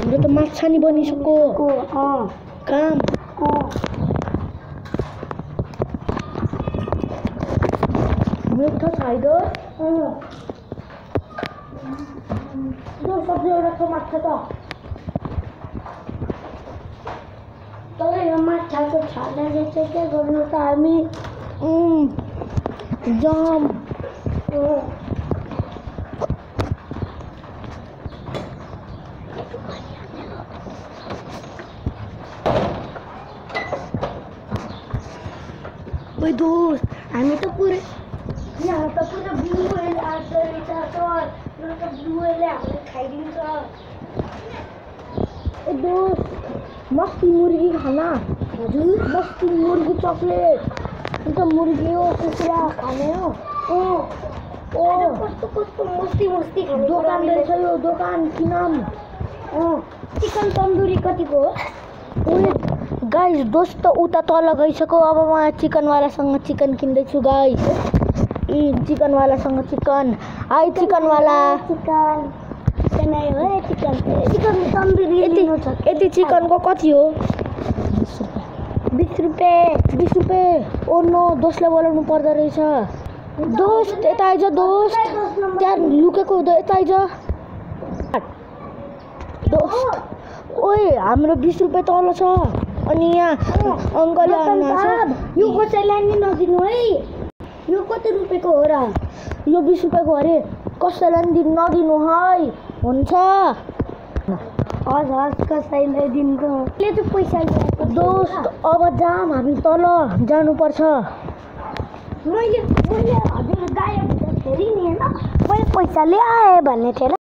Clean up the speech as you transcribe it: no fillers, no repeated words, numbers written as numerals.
हाम्रो त माछा नि बनिसक्यो काम मिठो छ है दो सब्जी एउटा माछा त तर यो माछाको छालाले चाहिँ के गर्नु त हामी जाम ओए दोस्त हामी त पुरै यहाँ त पुरा ब्लू व्हेल आएको रहेछ सर यो त ब्लू व्हेलले हामीलाई खाइदिन्छ ए दोस्त मस्ती मुर्गी खाना हजुर मस्ती मुर्गी चकलेट अन्त मुर्गी हो कुखुरा खाने हो कस्तो कस्तो मस्ती मस्ती खाने दोकान रहेछ यो दोकान कि नाम चिकन तन्दुरी कतिको हो ओए गाइस दोस्त उता तल गइसक्यो अब म चिकनवालासँग चिकन किन्दैछु गाइस चिकनवालासँग चिकन हाई चिकनवाला चिकन तन्दुरी यति चिकनको कति हो 20 रुपियाँ ओ नो दोस्तलाई बोलाउनु पर्दो रहेछ दोस्त यता आइज दोस्त त्यहाँ लुकेको हुँदो यता आइज दोस्त ओए हाम्रो 20 रुपियाँ तल छ अनि यहाँ अङ्कलले यो कसैलाई नि नदिनु है यो कति रुपियाँको हो र यो 20 रुपियाँको अरे कसैलाई नि नदिनु है हुन्छ हस् कसैलाई दिनको चाहिँ पैसा दोस्त अब जाम हामी तल जानुपर्छ मैले हजुर गायब हुँदाखेरि नि होइन मैले पैसा ल्याएँ भन्ने थिएन